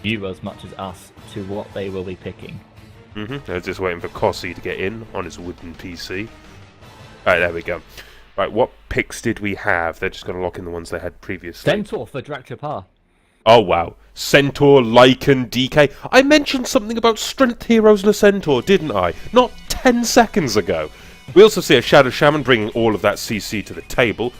you as much as us to what they will be picking. They're just waiting for Kossi to get in on his wooden PC. Alright, there we go. Right, what picks did we have? They're just going to lock in the ones they had previously. Centaur for Drakdräpare. Oh, wow. Centaur, Lycan, DK. I mentioned something about strength heroes and a Centaur, didn't I? Not 10 seconds ago. We also see a Shadow Shaman bringing all of that CC to the table.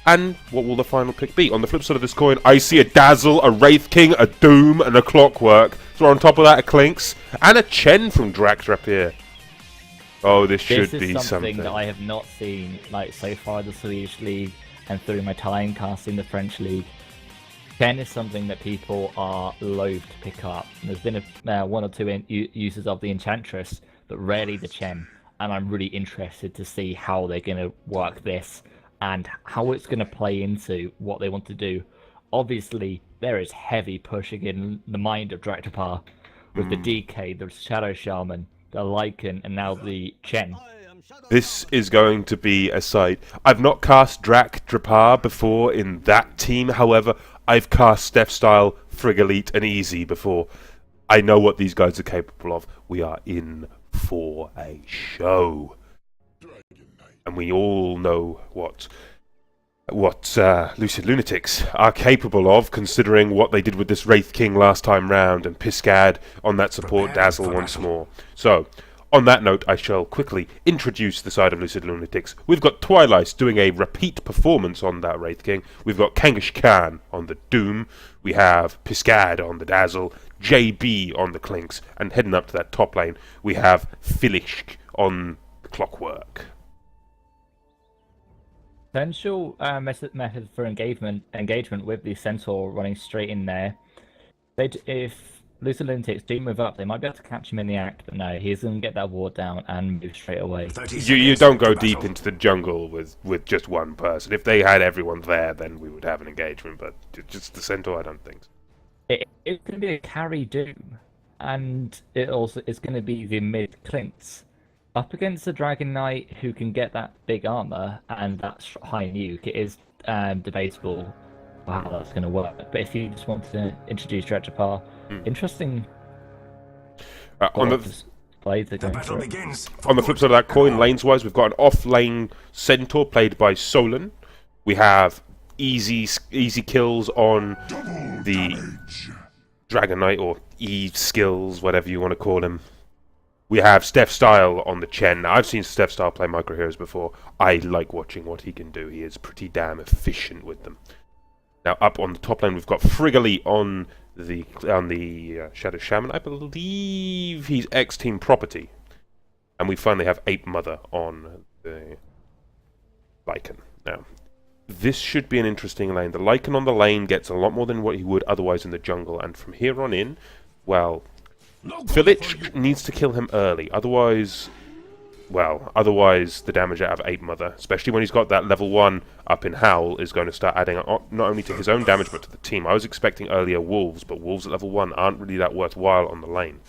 And what will the final pick be? On the flip side of this coin, I see a Dazzle, a Wraith King, a Doom, and a Clockwork. So on top of that, a Clinks, and a Chen from Drakdräpare. Oh, this should be something that I have not seen so far in the Swedish League and through my time casting the French League. Chen is something that people are loath to pick up. There's been one or two uses of the Enchantress, but rarely the Chen. And I'm really interested to see how they're going to work this and how it's going to play into what they want to do. Obviously, there is heavy pushing in the mind of Drakdräpare with the DK, the Shadow Shaman, the Lycan, and now the Chen. This is going to be a sight. I've not cast Drakdräpare before in that team, however, I've cast Steph Style, Frigalite, and Easy before. I know what these guys are capable of. We are in for a show. And we all know what Lucid Lunatics are capable of, considering what they did with this Wraith King last time round, and Piscad on that support Dazzle once more. So, on that note, I shall quickly introduce the side of Lucid Lunatics. We've got Twilight doing a repeat performance on that Wraith King. We've got Kangash Khan on the Doom. We have Piscad on the Dazzle. JB on the Clinks. And heading up to that top lane, we have Filishk on the Clockwork. Potential method for engagement with the Centaur running straight in there. If Lucid Lunatics do move up, they might be able to catch him in the act, but no, he's going to get that ward down and move straight away. You don't go deep into the jungle with just one person. If they had everyone there, then we would have an engagement, but just the Centaur, I don't think so. It's going to be a carry Doom, and it's going to be the mid Clinks. Up against the Dragon Knight, who can get that big armor and that high nuke, it is debatable how that's going to work. But if you just want to introduce Drakdräpare, interesting. On the flip side of that coin, lanes-wise, we've got an off-lane Centaur played by Solon. We have easy kills on the Dragon Knight, or Eve skills, whatever you want to call him. We have Steph Style on the Chen. Now, I've seen Steph Style play micro heroes before. I like watching what he can do. He is pretty damn efficient with them. Now, up on the top lane, we've got Frigalite on the Shadow Shaman. I believe he's X-Team property. And we finally have Ape Mother on the Lycan. Now, this should be an interesting lane. The Lycan on the lane gets a lot more than what he would otherwise in the jungle. And from here on in, well, Filich needs to kill him early, otherwise the damage out of Ape Mother, especially when he's got that level 1 up in Howl, is going to start adding not only to his own damage but to the team. I was expecting earlier Wolves, but Wolves at level 1 aren't really that worthwhile on the lane.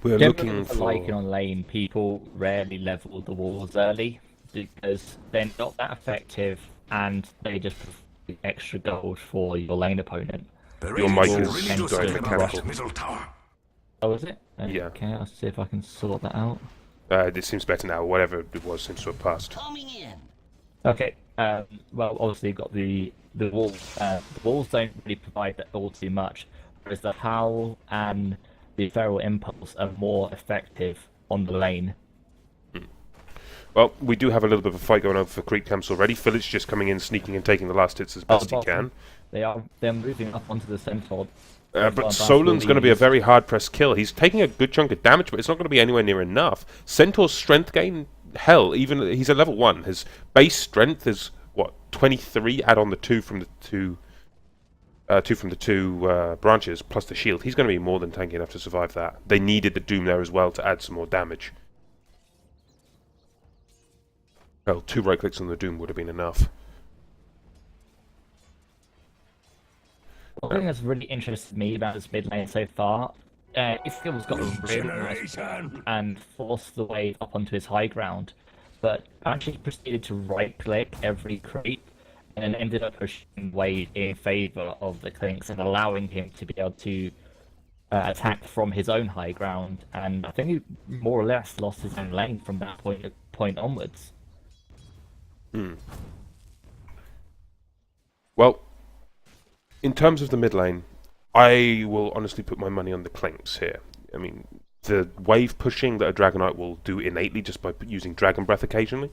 We're looking for... Like on lane, people rarely level the walls early, because they're not that effective, and they just provide extra gold for your lane opponent. Your mic is going mechanical. Oh, is it? Yeah. Okay, I'll see if I can sort that out. It seems better now. Whatever it was seems to have passed. Okay. Well, obviously you've got the walls. The walls don't really provide that all too much, whereas the Howl and the Feral Impulse are more effective on the lane. Well, we do have a little bit of a fight going on for creep camps already. Philip's just coming in, sneaking and taking the last hits as best he can. They're moving up onto the Centaur. But Solon's going to be a very hard-pressed kill. He's taking a good chunk of damage, but it's not going to be anywhere near enough. Centaur's strength gain, hell, even he's a level 1. His base strength is, what, 23? Add on the 2 from the two branches, plus the shield. He's going to be more than tanky enough to survive that. They needed the Doom there as well to add some more damage. Well, 2 right-clicks on the Doom would have been enough. One thing that's really interested me about this mid lane so far, Iskill's got a really nice and forced the wave up onto his high ground, but actually proceeded to right click every creep and then ended up pushing Wade in favor of the Clinks and allowing him to be able to attack from his own high ground. And I think he more or less lost his own lane from that point onwards. Well, in terms of the mid lane, I will honestly put my money on the Clinks here. I mean, the wave pushing that a Dragonite will do innately just by using Dragon Breath occasionally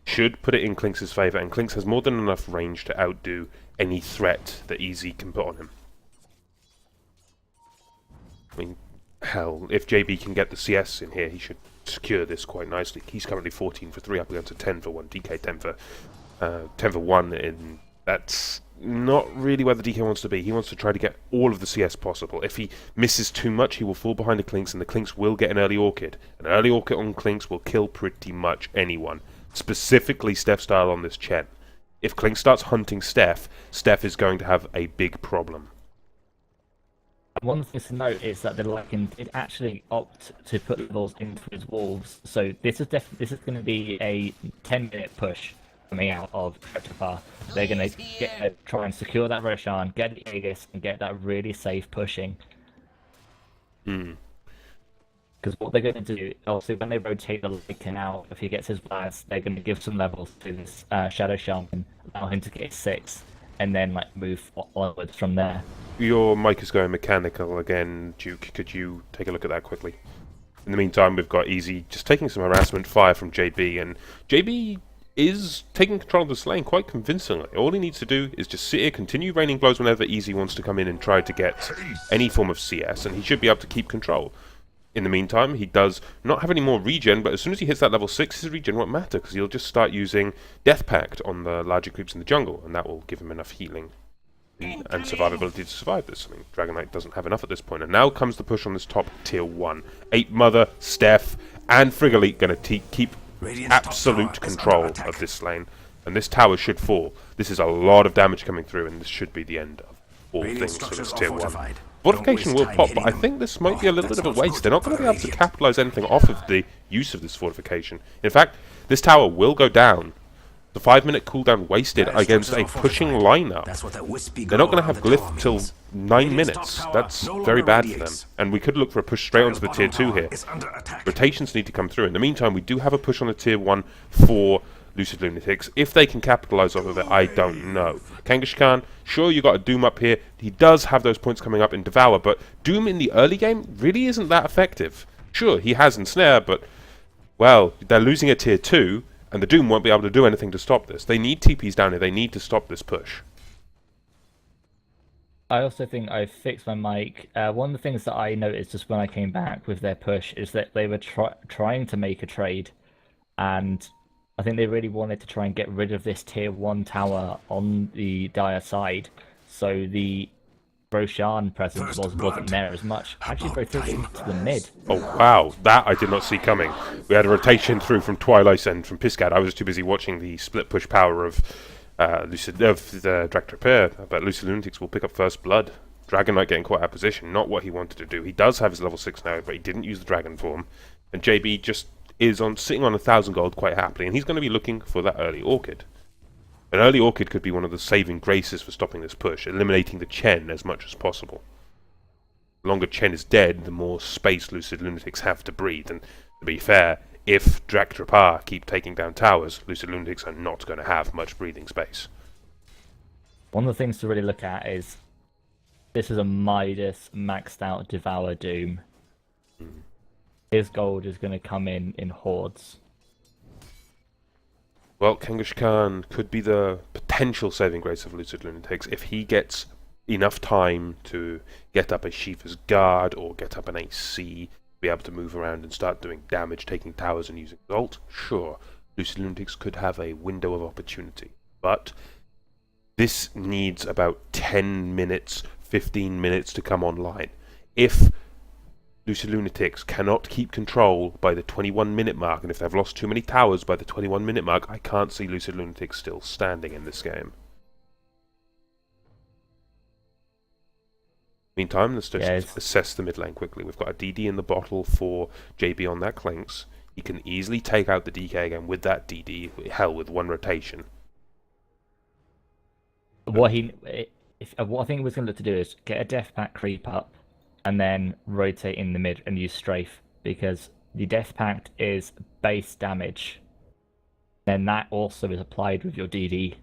should put it in Clinks' favour, and Clinks has more than enough range to outdo any threat that Easy can put on him. I mean, hell, if JB can get the CS in here, he should secure this quite nicely. He's currently 14 for 3 up against a 10 for 1, DK 10 for 1, and that's not really where the DK wants to be. He wants to try to get all of the CS possible. If he misses too much, he will fall behind the Clinks, and the Clinks will get an early Orchid. An early Orchid on Clinks will kill pretty much anyone, specifically Steph style on this Chen. If Clink starts hunting Steph, Steph is going to have a big problem. One thing to note is that the Lycan did actually opt to put levels into his wolves, so this is going to be a 10-minute push coming out of Drakdräpare. They're going to try and secure that Roshan, get the Aegis, and get that really safe pushing. Because what they're going to do, obviously, when they rotate the Lycan out, if he gets his blast, they're going to give some levels to this Shadow Shaman, allow him to get 6, and then move onwards from there. Your mic is going mechanical again, Duke. Could you take a look at that quickly? In the meantime, we've got Easy just taking some harassment fire from JB, and JB is taking control of this lane quite convincingly. All he needs to do is just sit here, continue raining blows whenever Easy wants to come in and try to get any form of CS, and he should be able to keep control. In the meantime, he does not have any more regen, but as soon as he hits that level 6, his regen won't matter, because he'll just start using Death Pact on the larger creeps in the jungle, and that will give him enough healing and survivability to survive this. I mean, Dragonite doesn't have enough at this point, and now comes the push on this top tier 1. 8 Mother, Steph, and Frigolite going to keep absolute control of this lane, and this tower should fall. This is a lot of damage coming through, and this should be the end of all things for this tier 1. Fortification will pop, but I think this might be a little bit of a waste. They're not going to be able to capitalise anything off of the use of this fortification. In fact, this tower will go down. The 5-minute cooldown wasted against a pushing lineup. They're not going to have Glyph till 9 minutes. That's very bad for them. And we could look for a push straight onto the tier 2 here. Rotations need to come through. In the meantime, we do have a push on the tier 1 for Lucid Lunatics. If they can capitalise off of it, I don't know. Kangaskhan, sure, you got a Doom up here. He does have those points coming up in Devour, but Doom in the early game really isn't that effective. Sure, he has Ensnare, but, well, they're losing a tier 2, and the Doom won't be able to do anything to stop this. They need TPs down here. They need to stop this push. I also think I fixed my mic. One of the things that I noticed just when I came back with their push is that they were trying to make a trade, and I think they really wanted to try and get rid of this tier 1 tower on the Dire side, so the Roshan presence wasn't there as much. Actually rotated into the mid. Oh wow, that I did not see coming. We had a rotation through from Twilight and from Piscad. I was too busy watching the split push power of the Drakdräpare, but Lucid Lunatics will pick up first blood. Dragonite getting caught out of position, not what he wanted to do. He does have his level 6 now, but he didn't use the dragon form, and JB just is sitting on 1,000 gold quite happily, and he's going to be looking for that early Orchid. An early Orchid could be one of the saving graces for stopping this push, eliminating the Chen as much as possible. The longer Chen is dead, the more space Lucid Lunatics have to breathe, and to be fair, if Drakdräpare keep taking down towers, Lucid Lunatics are not going to have much breathing space. One of the things to really look at is this is a Midas maxed out Devour Doom. His gold is going to come in hordes. Well, Kangaskhan could be the potential saving grace of Lucid Lunatics if he gets enough time to get up a Shiva's Guard or get up an AC, be able to move around and start doing damage, taking towers and using ult. Sure, Lucid Lunatics could have a window of opportunity, but this needs about 10 minutes, 15 minutes to come online. If Lucid Lunatics cannot keep control by the 21-minute mark, and if they've lost too many towers by the 21-minute mark, I can't see Lucid Lunatics still standing in this game. Meantime, let's just assess the mid lane quickly. We've got a DD in the bottle for JB on that Clinks. He can easily take out the DK again with that DD, hell, with one rotation. what what I think he was going to look to do is get a death pact creep up, and then rotate in the mid and use strafe, because the death pact is base damage. Then that also is applied with your DD.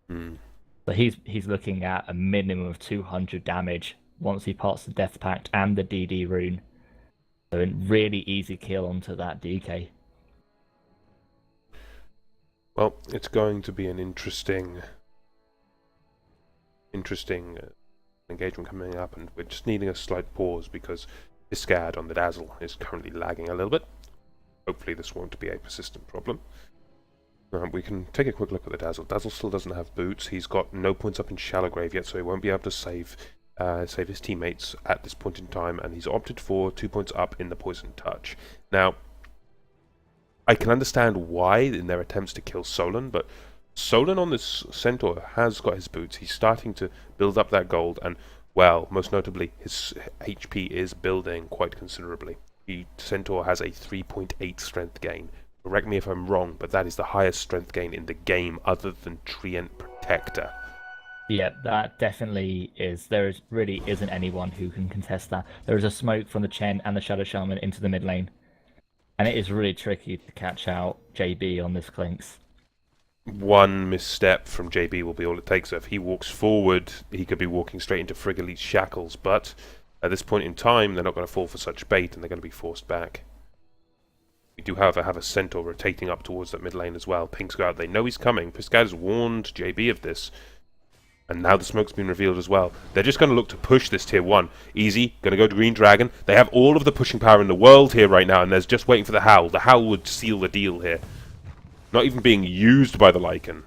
So he's looking at a minimum of 200 damage once he pots the death pact and the DD rune. So a really easy kill onto that DK. Well, it's going to be an interesting engagement coming up, and we're just needing a slight pause because Piscad on the Dazzle is currently lagging a little bit. Hopefully this won't be a persistent problem. We can take a quick look at the Dazzle. Dazzle still doesn't have boots. He's got no points up in Shallow Grave yet, so he won't be able to save his teammates at this point in time, and he's opted for 2 points up in the Poison Touch. Now, I can understand why in their attempts to kill Solon, but Solon on this Centaur has got his boots. He's starting to build up that gold, and, well, most notably, his HP is building quite considerably. The Centaur has a 3.8 strength gain. Correct me if I'm wrong, but that is the highest strength gain in the game other than Treant Protector. Yeah, that definitely is. There really isn't anyone who can contest that. There is a smoke from the Chen and the Shadow Shaman into the mid lane. And it is really tricky to catch out JB on this Clinks. One misstep from JB will be all it takes. So if he walks forward, he could be walking straight into Frigolit's shackles, but at this point in time, they're not going to fall for such bait, and they're going to be forced back. We do, however, have a Centaur rotating up towards that mid lane as well. Pinks go out, they know he's coming. Piscad has warned JB of this, and now the smoke's been revealed as well. They're just going to look to push this tier 1. Easy, going to go to Green Dragon. They have all of the pushing power in the world here right now, and there's just waiting for the Howl. The Howl would seal the deal here. Not even being used by the Lycan.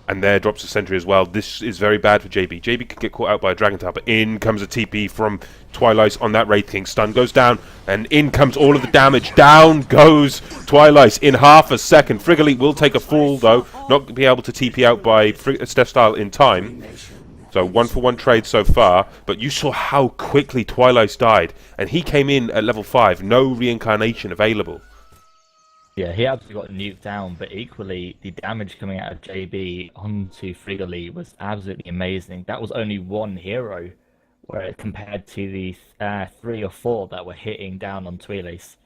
And there drops a sentry as well. This is very bad for JB. JB could get caught out by a Dragon Tower, but in comes a TP from Twilight on that Wraith King. Stun goes down, and in comes all of the damage. Down goes Twilight in half a second. Frigolit will take a fall, though. Not be able to TP out by Steph Style in time. So 1-for-1 trade so far, but you saw how quickly Twilight died, and he came in at level 5, no reincarnation available. Yeah, he actually got nuked down, but equally, the damage coming out of JB onto Frigoli was absolutely amazing. That was only one hero, where compared to the 3 or 4 that were hitting down on Twilis.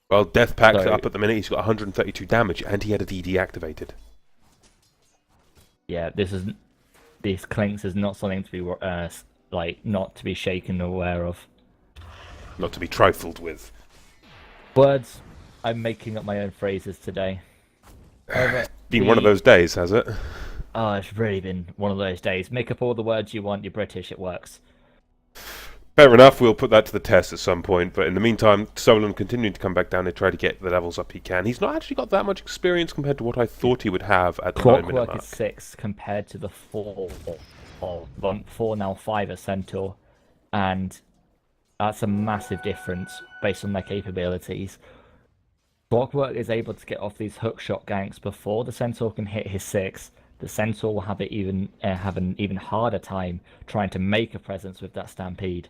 Well, Death Pact up at the minute, he's got 132 damage, and he had a DD activated. Yeah, these Clinks is not something to be, not to be shaken or aware of. Not to be trifled with. Words. I'm making up my own phrases today. Been one of those days, has it? Oh, it's really been one of those days. Make up all the words you want, you're British, it works. Fair enough, we'll put that to the test at some point, but in the meantime, Solon continuing to come back down and try to get the levels up he can. He's not actually got that much experience compared to what I thought he would have at the 9-minute mark. Clockwork is 6 compared to the 4, now 5 at Centaur, and that's a massive difference based on their capabilities. Clockwork is able to get off these hookshot ganks before the Centaur can hit his 6. The Centaur will have an even harder time trying to make a presence with that Stampede.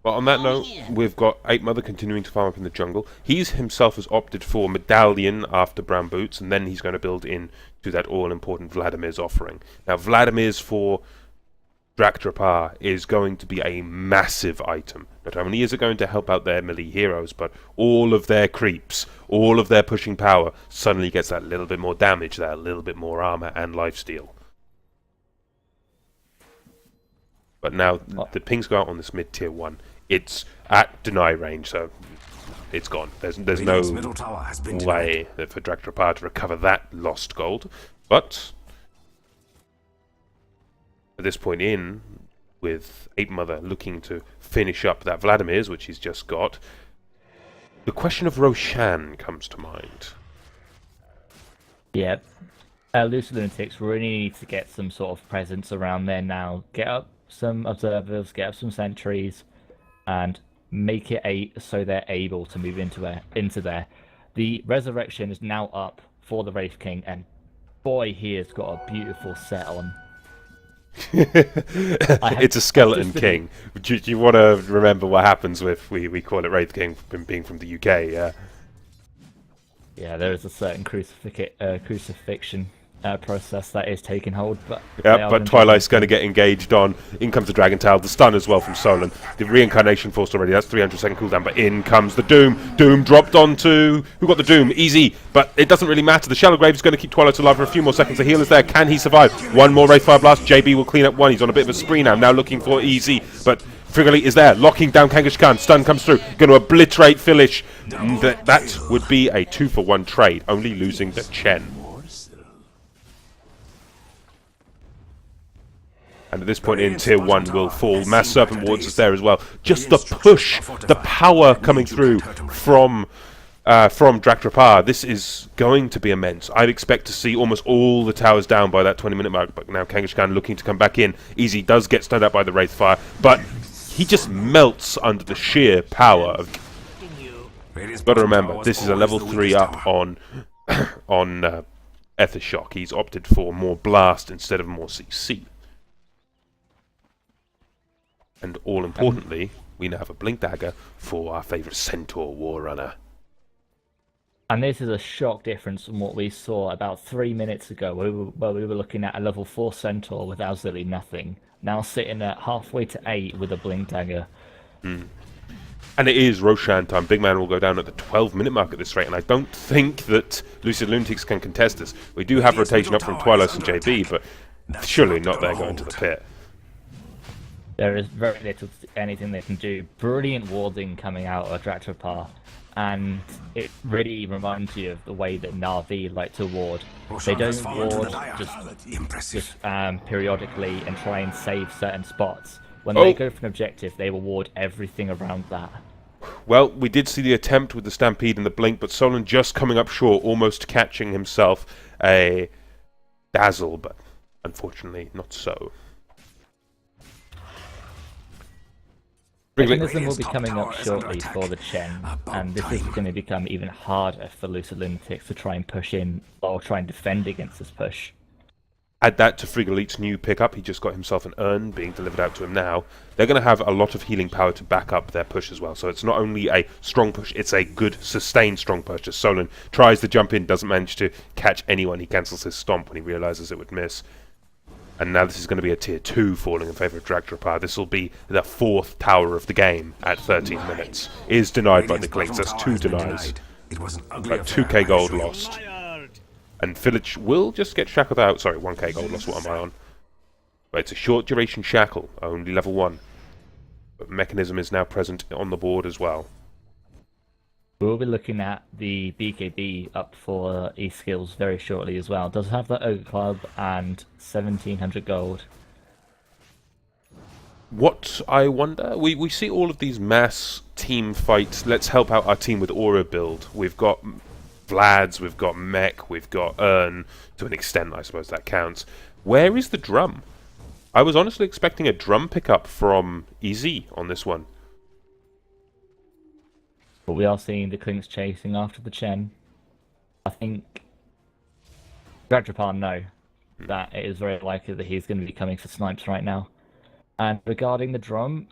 Well, on that note, we've got 8 Mother continuing to farm up in the jungle. He's himself has opted for Medallion after Brown Boots, and then he's going to build in to that all-important Vladimir's offering. Now, Vladimir's for Drakdräpare is going to be a massive item. Not only is it going to help out their melee heroes, but all of their creeps, all of their pushing power suddenly gets that little bit more damage, that little bit more armor and lifesteal. But now the pings go out on this mid tier 1. It's at deny range, so it's gone. There's no way for Drakdräpare to recover that lost gold. But at this point in, with 8 Mother looking to finish up that Vladimir's, which he's just got, the question of Roshan comes to mind. Yeah, Lucid Lunatics really need to get some sort of presence around there now. Get up some observers, get up some sentries, and make it so they're able to move into there. The Resurrection is now up for the Wraith King, and boy, he has got a beautiful set on. It's a Skeleton King. Do you want to remember what happens with, we call it Wraith King being from the UK, yeah? Yeah, there is a certain crucifixion process that is taking hold. But yeah, but Twilight's going to get engaged on. In comes the Dragon Tail, the stun as well from Solon. The Reincarnation Force already, that's 300-second cooldown, but in comes the Doom. Doom dropped onto... Who got the Doom? Easy, but it doesn't really matter. The Shallow Grave is going to keep Twilight alive for a few more seconds. The heal is there. Can he survive? One more Wraithfire Blast. JB will clean up one. He's on a bit of a spree now looking for Easy, but Frigolite is there, locking down Kangaskhan. Stun comes through, going to obliterate Philish. That would be a 2-for-1 trade, only losing the Chen. And at this point in Tier 1 will fall. Mass Serpent Wards is there as well. Just the push, the power coming through from Drakdräpare. This is going to be immense. I'd expect to see almost all the towers down by that 20-minute mark, but now Kangaskhan looking to come back in. Easy does get stunned up by the Wraithfire, but he just melts under the sheer power of... Got to remember, this is a level 3 up on Ether Shock. He's opted for more blast instead of more CC. And all importantly, we now have a Blink Dagger for our favourite Centaur War Runner. And this is a shock difference from what we saw about 3 minutes ago, where we were looking at a level 4 Centaur with absolutely nothing. Now sitting at halfway to 8 with a Blink Dagger. And it is Roshan time. Big Man will go down at the 12-minute mark at this rate, and I don't think that Lucid Lunatics can contest this. We do have rotation up from Twilight and JB, but surely not there going to the pit. There is very little to anything they can do. Brilliant warding coming out of Drakdräpare, and it really reminds you of the way that Na'Vi like to ward. They don't ward just periodically and try and save certain spots. When they go for an objective, they will ward everything around that. Well, we did see the attempt with the Stampede and the Blink, but Solon just coming up short, almost catching himself a Dazzle, but unfortunately not so. Mechanism will be coming up shortly for the Chen, and this is going to become even harder for Lucid Lunatics to try and push in, or try and defend against this push. Add that to Frigolite's new pickup. He just got himself an urn being delivered out to him now. They're going to have a lot of healing power to back up their push as well. So it's not only a strong push, it's a good, sustained strong push. As Solon tries to jump in, doesn't manage to catch anyone. He cancels his stomp when he realizes it would miss. And now this is going to be a Tier 2 falling in favour of Drakdräpare. This will be the 4th tower of the game at 13 minutes. Is denied by the Clinks. That's 2 denies. About 2k gold lost. And Village will just get shackled out. Sorry, 1k gold lost. What am I on? But it's a short duration shackle. Only level 1. But Mechanism is now present on the board as well. We'll be looking at the BKB up for E-Skills very shortly as well. Does have the Ogre Club and 1700 gold. What I wonder, we see all of these mass team fights. Let's help out our team with Aura build. We've got Vlads, we've got Mech, we've got Urn, to an extent I suppose that counts. Where is the drum? I was honestly expecting a drum pickup from EZ on this one. But we are seeing the Clinks chasing after the Chen. I think Drakdräpare know that it is very likely that he's going to be coming for snipes right now. And regarding the drum,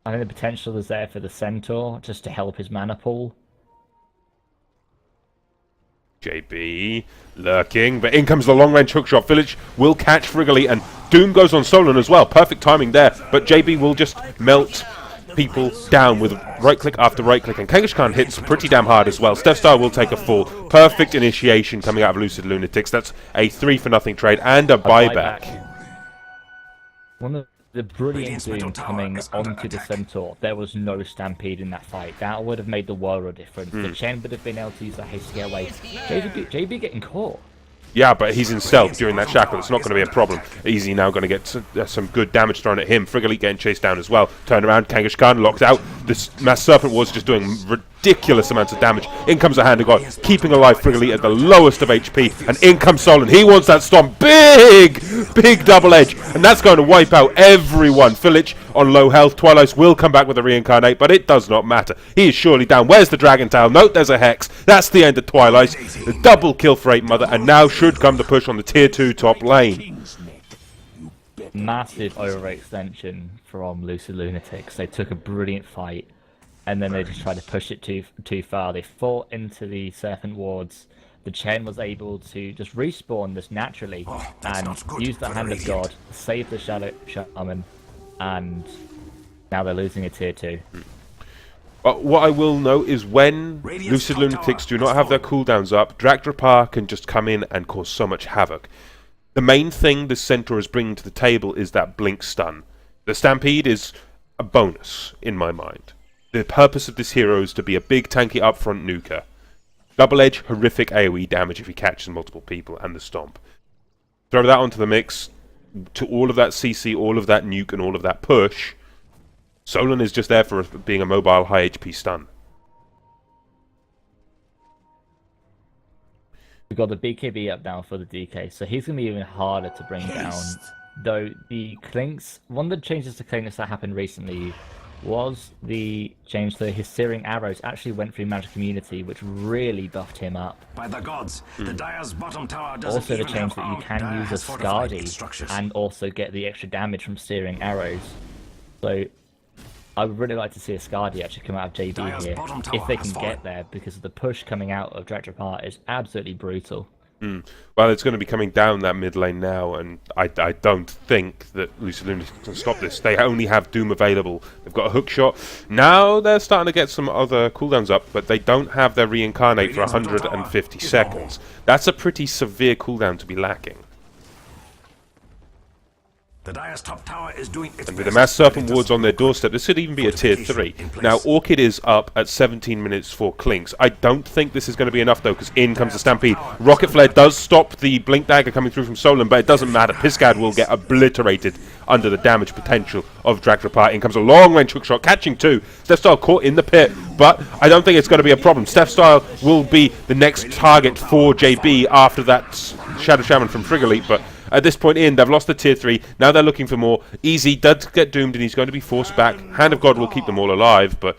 I think the potential is there for the Centaur just to help his mana pool. JB lurking, but in comes the long-range hookshot. Village will catch Frigolite, and Doom goes on Solon as well. Perfect timing there, but JB will just melt people down with right-click after right-click, and Kangaskhan hits pretty damn hard as well. Steph Star will take a fall. Perfect initiation coming out of Lucid Lunatics. That's a 3-for-0 trade and a buyback. One of the brilliant Doom coming onto the Centaur. There was no Stampede in that fight. That would have made the world of difference. The Chen would have been able to use that haste to get away. JB getting caught. Yeah, but he's in stealth during that shackle. It's not going to be a problem. Easy now going to get some good damage thrown at him. Frigolite getting chased down as well. Turn around, Kangaskhan locked out. This Mass Serpent was just doing ridiculous amounts of damage. In comes the Hand of God, keeping alive Frigolite at the lowest of HP. And in comes Solon. He wants that stomp. Big double edge. And that's going to wipe out everyone. Village on low health. Twilight will come back with a reincarnate, but it does not matter. He is surely down. Where's the Dragon Tail? Note there's a Hex. That's the end of Twilight. The double kill for 8 Mother, and now should come the push on the Tier 2 top lane. Massive overextension from Lucid Lunatics. They took a brilliant fight, and then they just tried to push it too far. They fought into the Serpent wards. the Chen was able to just respawn this naturally and use the Hand of God, save the Shadow Shaman, and now they're losing a tier 2. But what I will note is when Lucid Lunatics do not have their cooldowns up, Drakdräpare can just come in and cause so much havoc. The main thing the Centaur is bringing to the table is that blink stun. The Stampede is a bonus, in my mind. The purpose of this hero is to be a big tanky upfront nuker. Double edge, horrific AoE damage if he catches multiple people, and the Stomp. Throw that onto the mix, to all of that CC, all of that nuke, and all of that push. Solon is just there for being a mobile high HP stun. We've got the BKB up now for the DK, so he's going to be even harder to bring down. Though the Clinks, one of the changes to Clinks that happened recently was the change to his searing arrows actually went through Magic Community, which really buffed him up. By the gods, the Dire's bottom tower doesn't Also the even change have that you can use a Skadi and also get the extra damage from searing arrows. So I would really like to see a Skadi actually come out of JB here, if they can get there, because the push coming out of Drakdräpare is absolutely brutal. Well, it's going to be coming down that mid lane now, and I don't think that Lucid Lunatics can stop this. They only have Doom available. They've got a hook shot. Now they're starting to get some other cooldowns up, but they don't have their reincarnate for 150 seconds. That's a pretty severe cooldown to be lacking. The Dire's top tower is doing its And with the Mass Serpent Wards on their doorstep, this could even be a tier 3. Now, Orchid is up at 17 minutes for Clinks. I don't think this is going to be enough, though, because in comes the Stampede. Rocket Flare does stop the Blink Dagger coming through from Solon, but it doesn't matter. Piscad will get obliterated under the damage potential of Drakdräpare. In comes a long-range hook shot, catching 2. Steph Style caught in the pit, but I don't think it's going to be a problem. Steph Style will be the next target for JB after that Shadow Shaman from Trigger Leap, but at this point they've lost the tier 3. Now they're looking for more. Easy does get doomed and he's going to be forced back. Hand of God will keep them all alive, but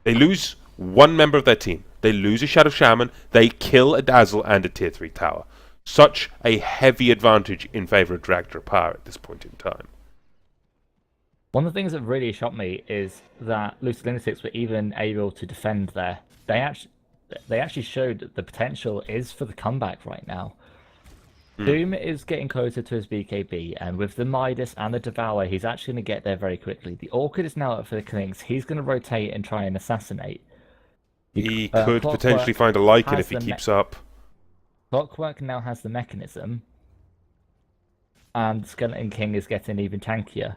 they lose one member of their team. They lose a Shadow Shaman, they kill a Dazzle and a tier 3 tower. Such a heavy advantage in favour of Drakdräpare at this point in time. One of the things that really shocked me is that Lucid Lunatics were even able to defend there. They actually showed that the potential is for the comeback right now. Doom is getting closer to his BKB, and with the Midas and the Devour, he's actually going to get there very quickly. The Orchid is now up for the Clinks. He's going to rotate and try and assassinate. He could potentially find a Lycan if he keeps up. Clockwork now has the mechanism, and Skeleton King is getting even tankier.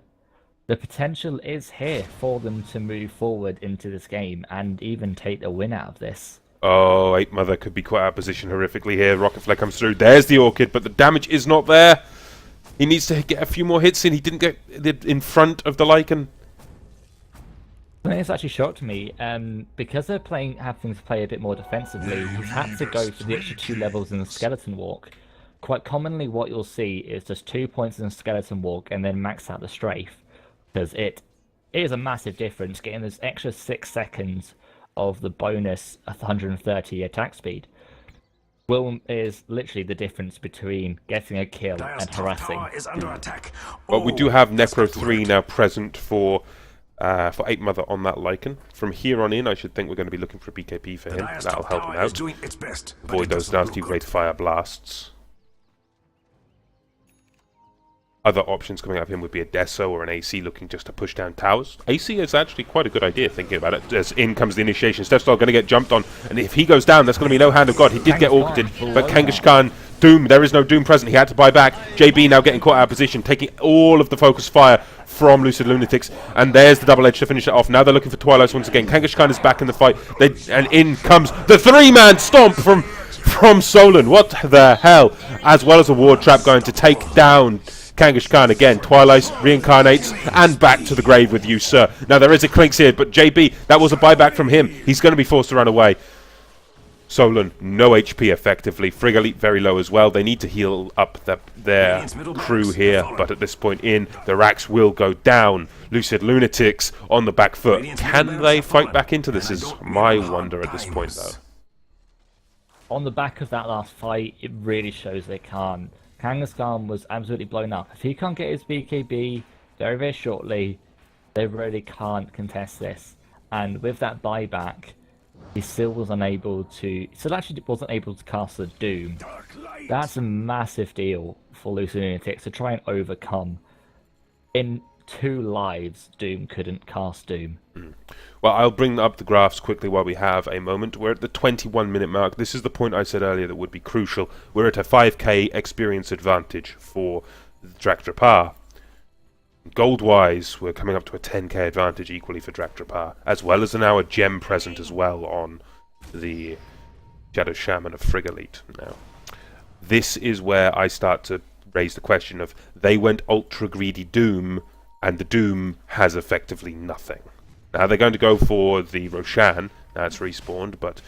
The potential is here for them to move forward into this game and even take a win out of this. Oh, Ape Mother could be quite out of position horrifically here. Rocket Flare comes through. There's the Orchid, but the damage is not there. He needs to get a few more hits in. He didn't get in front of the Lycan. I think it's actually shocked me, because they're having to play a bit more defensively. He's had to go for the extra 2 levels in the Skeleton Walk. Quite commonly what you'll see is just 2 points in the Skeleton Walk and then max out the Strafe, because it is a massive difference getting this extra 6 seconds of the bonus 130 attack speed. Is literally the difference between getting a kill and harassing. But we do have Necro 3 now present for Ape Mother on that Lycan. From here on in, I should think we're going to be looking for a BKB for him. That'll help him out. Avoid those nasty Wraith Fire blasts. Other options coming out of him would be a Deso or an AC looking just to push down towers. AC is actually quite a good idea, thinking about it. As in comes the initiation. Steph's going to get jumped on, and if he goes down, that's going to be no Hand of God. He did get orchided, but Kangaskhan, Doom, there is no Doom present. He had to buy back. JB now getting caught out of position, taking all of the focus fire from Lucid Lunatics, and there's the double edge to finish it off. Now they're looking for Twilights once again. Kangaskhan is back in the fight, and in comes the 3-man stomp from Solon. What the hell? As well as a ward trap going to take down Kangaskhan again. Twilight reincarnates and back to the grave with you, sir. Now there is a Clinks here, but JB, that was a buyback from him. He's going to be forced to run away. Solon, no HP effectively. Frigga Leap very low as well. They need to heal up their crew here, but at this point the racks will go down. Lucid Lunatics on the back foot. Can they fight back into this is my wonder at this point, though. On the back of that last fight, it really shows they can't. Kangaskhan was absolutely blown up. If he can't get his BKB very, very shortly, they really can't contest this. And with that buyback, he still was unable to. Still actually wasn't able to cast the Doom. That's a massive deal for Lucid Lunatics to try and overcome. In 2 lives, Doom couldn't cast Doom. Well, I'll bring up the graphs quickly while we have a moment. We're at the 21-minute mark. This is the point I said earlier that would be crucial. We're at a 5k experience advantage for Drakdräpare. Gold-wise, we're coming up to a 10k advantage equally for Drakdräpare, as well as now a gem present as well on the Shadow Shaman of Frigalite. Now, this is where I start to raise the question of they went ultra greedy Doom, and the Doom has effectively nothing. Now they're going to go for the Roshan. Now it's respawned, but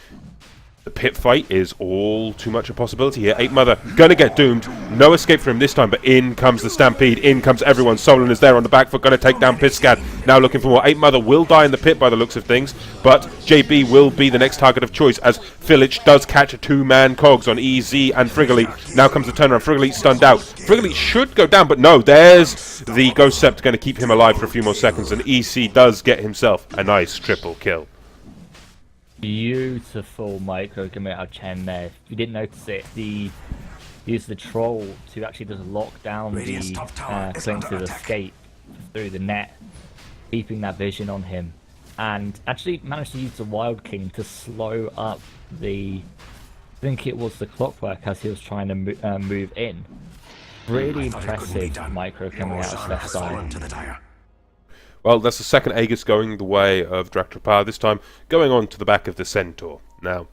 the pit fight is all too much a possibility here. 8 Mother gonna get doomed. No escape for him this time, but in comes the Stampede. In comes everyone. Solon is there on the back foot, gonna take down Piscad. Now looking for more. 8 Mother will die in the pit by the looks of things, but JB will be the next target of choice as Filich does catch a 2-man cogs on EZ and Frigalite. Now comes the turnaround. Frigalite stunned out. Frigalite should go down, but no, there's the Ghost Sept going to keep him alive for a few more seconds, and EC does get himself a nice triple kill. Beautiful micro commit out of Chen there. If you didn't notice it, he used the troll to actually just lock down the Clinx's escape through the net, keeping that vision on him, and actually managed to use the Wild King to slow up the, I think it was the Clockwork as he was trying to move in. Really impressive micro coming out of left side. Well, that's the second Aegis going the way of Drakdräpare, this time going on to the back of the Centaur. Now,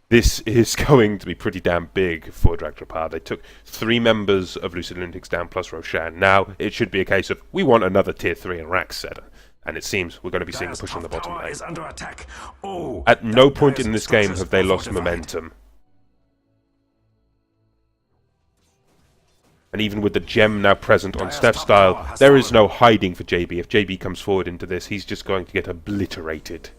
this is going to be pretty damn big for Drakdräpare. They took 3 members of Lucid Lunatics down plus Roshan. Now, it should be a case of, we want another tier 3 in Rax setter. And it seems we're going to be seeing a push on the bottom lane. At no point in this game have they lost momentum. And even with the gem now present on Steph's style, there is no hiding for JB. If JB comes forward into this, he's just going to get obliterated.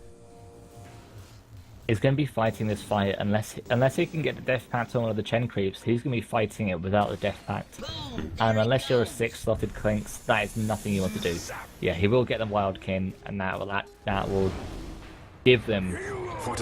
He's going to be fighting this fight unless he can get the Death Pact on one of the Chen creeps. He's going to be fighting it without the Death Pact. And unless you're a 6-slotted Clinx, that is nothing you want to do. Yeah, he will get the Wild King, and that will give them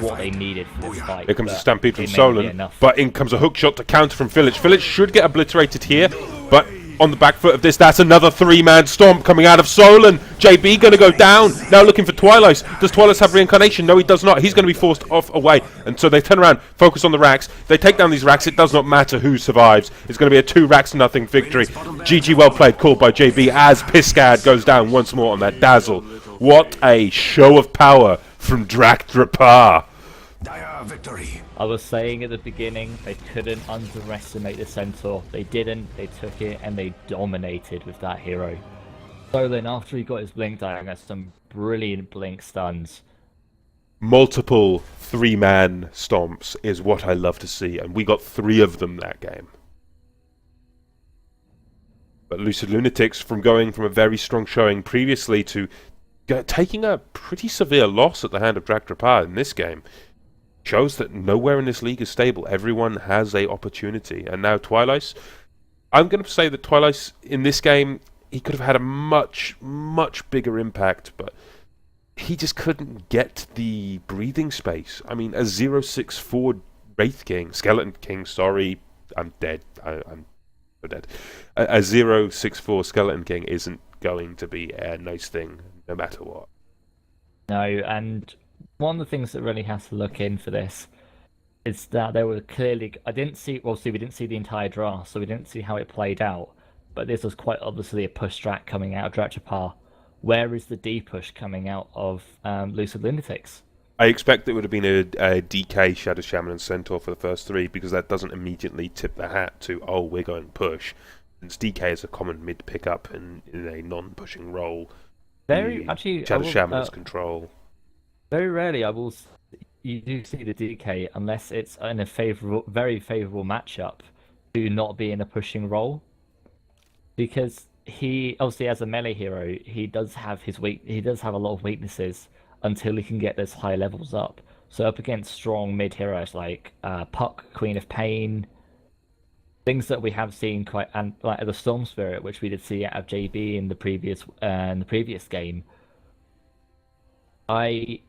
what they needed for this fight. Here comes a Stampede from Solon, but in comes a hook shot to counter from Filich. Filich should get obliterated here, but on the back foot of this, that's another 3-man stomp coming out of Solon. JB going to go down. Now looking for Twilight. Does Twilight have reincarnation? No, he does not. He's going to be forced off away. And so they turn around, focus on the racks. They take down these racks. It does not matter who survives. It's going to be a 2 racks nothing victory. GG well played, called by JB as Piscad goes down once more on that dazzle. What a show of power from Drakdräpare. Victory. I was saying at the beginning, they couldn't underestimate the Centaur. They didn't. They took it and they dominated with that hero. Solon, after he got his blink die, got some brilliant blink stuns. Multiple 3-man stomps is what I love to see, and we got 3 of them that game. But Lucid Lunatics, from going from a very strong showing previously to taking a pretty severe loss at the hand of Drakdräpare in this game, shows that nowhere in this league is stable. Everyone has a opportunity. And now Twilight, I'm going to say that Twilight in this game, he could have had a much, much bigger impact, but he just couldn't get the breathing space. I mean, a 064 Wraith King, Skeleton King, sorry, I'm dead. I'm so dead. A 064 Skeleton King isn't going to be a nice thing, no matter what. No, and one of the things that really has to look in for this is that there were clearly, we didn't see the entire draft, so we didn't see how it played out, but this was quite obviously a push strat coming out of Drakdräpare. Where is the D push coming out of Lucid Lunatics? I expect it would have been a DK, Shadow Shaman and Centaur for the first 3, because that doesn't immediately tip the hat to, oh, we're going push. Since DK is a common mid pickup in a non-pushing role. Shadow Shaman is control. Very rarely you do see the DK unless it's in a very favourable matchup to not be in a pushing role, because he obviously as a melee hero he does have a lot of weaknesses until he can get those high levels up. So up against strong mid heroes like Puck, Queen of Pain, things that we have seen like the Storm Spirit, which we did see out of JB in the previous game. I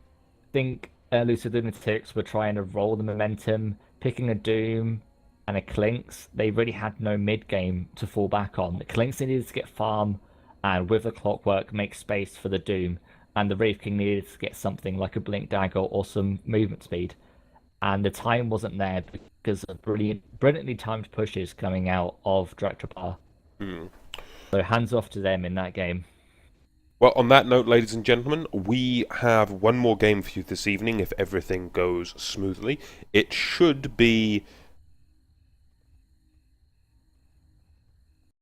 think Lucid Lunatics were trying to roll the momentum, picking a Doom and a Clinks. They really had no mid game to fall back on. The Clinks needed to get farm, and with the clockwork, make space for the Doom. And the Wraith King needed to get something like a Blink Dagger or some movement speed. And the time wasn't there because of brilliantly timed pushes coming out of Drakdräpare. So hands off to them in that game. Well, on that note, ladies and gentlemen, we have one more game for you this evening if everything goes smoothly. It should be